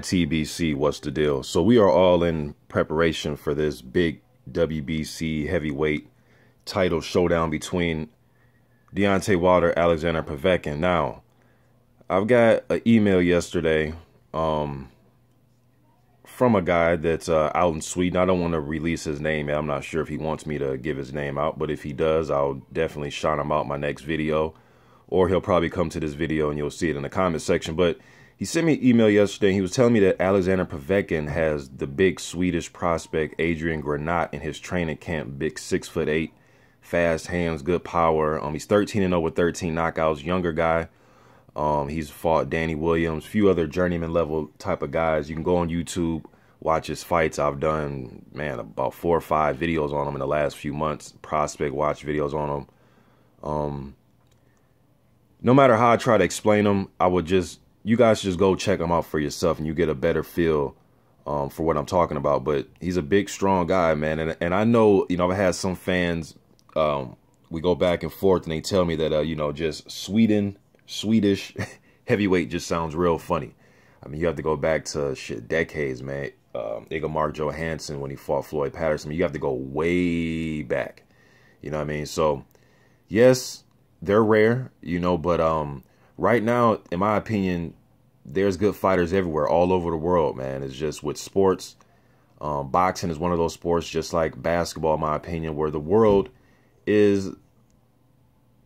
YTBC, what's the deal? So we are all in preparation for this big WBC heavyweight title showdown between Deontay Wilder, Alexander Povetkin. Now, I've got an email yesterday from a guy that's out in Sweden. I don't want to release his name. I'm not sure if he wants me to give his name out, but if he does, I'll definitely shout him out in my next video, or he'll probably come to this video and you'll see it in the comment section. But he sent me an email yesterday, and he was telling me that Alexander Povetkin has the big Swedish prospect Adrian Granat in his training camp. Big 6'8", fast hands, good power. He's 13-0 with 13 knockouts. Younger guy. He's fought Danny Williams, a few other journeyman level type of guys. You can go on YouTube, watch his fights. I've done, man, about 4 or 5 videos on him in the last few months. Prospect watch videos on him. No matter how I try to explain him, you guys just go check him out for yourself and you get a better feel for what I'm talking about. But he's a big, strong guy, man. And I know, I've had some fans, we go back and forth and they tell me that, just Swedish heavyweight just sounds real funny. I mean, you have to go back to decades, man. Mark Johansson when he fought Floyd Patterson. You have to go way back. You know what I mean? So, yes, they're rare, but right now, in my opinion, there's good fighters everywhere, all over the world, man. It's just with sports. Boxing is one of those sports, just like basketball, in my opinion, where the world is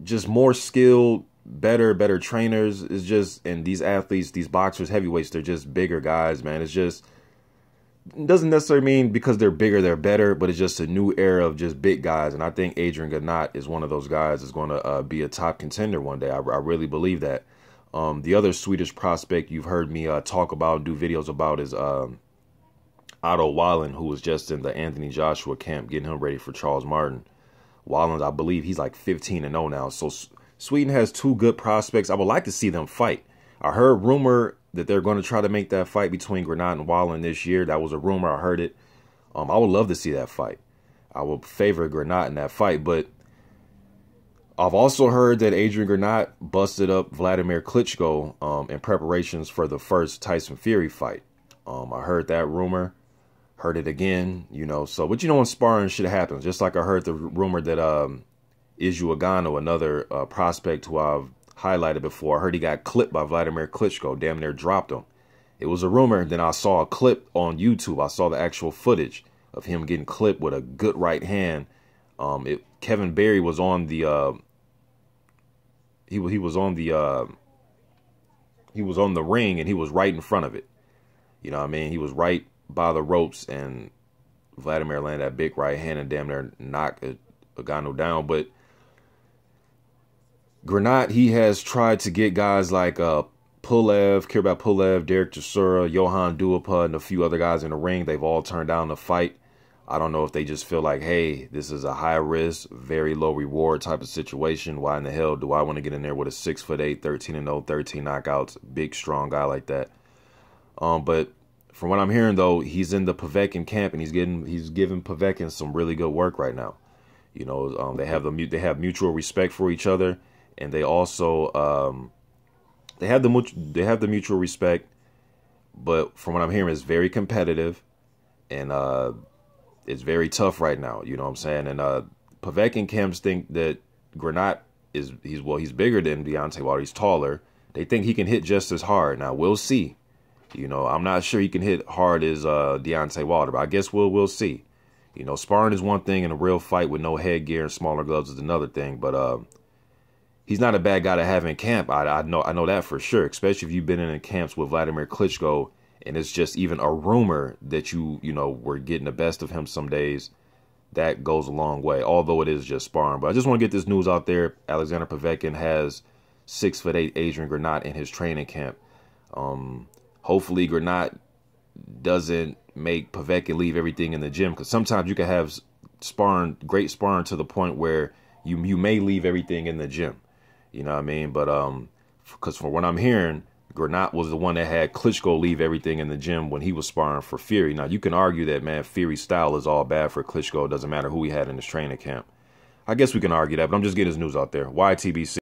just more skilled, better trainers. It's just, and these athletes, these boxers, heavyweights, they're just bigger guys, man. It's just, it doesn't necessarily mean because they're bigger, they're better, but it's just a new era of just big guys. And I think Adrian Granat is one of those guys that's going to be a top contender one day. I really believe that. The other Swedish prospect you've heard me talk about and do videos about is Otto Wallin, who was just in the Anthony Joshua camp, getting him ready for Charles Martin. Wallin, I believe he's like 15-0 now. So Sweden has 2 good prospects. I would like to see them fight. I heard rumor that they're going to try to make that fight between Granat and Wallin this year. That was a rumor. I heard it. I would love to see that fight. I would favor Granat in that fight. But I've also heard that Adrian Granat busted up Vladimir Klitschko in preparations for the first Tyson Fury fight. I heard that rumor. Heard it again, So, but in sparring shit happens. Just like I heard the rumor that Izu Agano, another prospect who I've highlighted before, I heard he got clipped by Vladimir Klitschko, damn near dropped him. It was a rumor. Then I saw a clip on YouTube. I saw the actual footage of him getting clipped with a good right hand. Kevin Berry was on the he was on the ring, and he was right in front of it. You know what I mean? He was right by the ropes, and Vladimir landed that big right hand and damn near knocked Agano down. But Granat, he has tried to get guys like Pulev, Kirbat Pulev, Derek Chisora, Johan Duapa, and a few other guys in the ring. They've all turned down the fight. I don't know if they just feel like, hey, this is a high risk, very low reward type of situation. Why in the hell do I want to get in there with a 6'8", 13-0, 13 knockouts, big, strong guy like that? But from what I'm hearing, though, he's in the Povetkin camp, and he's giving Povetkin some really good work right now. They have mutual respect for each other. And they also they have the mutual respect, but from what I'm hearing, it's very competitive, and it's very tough right now. You know what I'm saying? And Povetkin camps think that Granat he's bigger than Deontay Wilder. He's taller. They think he can hit just as hard. Now we'll see. I'm not sure he can hit hard as Deontay Wilder, but I guess we'll see. Sparring is one thing, and a real fight with no headgear and smaller gloves is another thing. But he's not a bad guy to have in camp. I know that for sure, especially if you've been in camps with Vladimir Klitschko, and it's just even a rumor that we're getting the best of him some days. That goes a long way, although it is just sparring. But I just want to get this news out there. Alexander Povetkin has 6'8" Adrian Granat in his training camp. Hopefully Granat doesn't make Povetkin leave everything in the gym, because sometimes you can have great sparring to the point where you may leave everything in the gym. You know what I mean? But because from what I'm hearing, Granat was the one that had Klitschko leave everything in the gym when he was sparring for Fury. Now, you can argue that, man, Fury's style is all bad for Klitschko. It doesn't matter who he had in his training camp. I guess we can argue that, but I'm just getting his news out there. YTBC.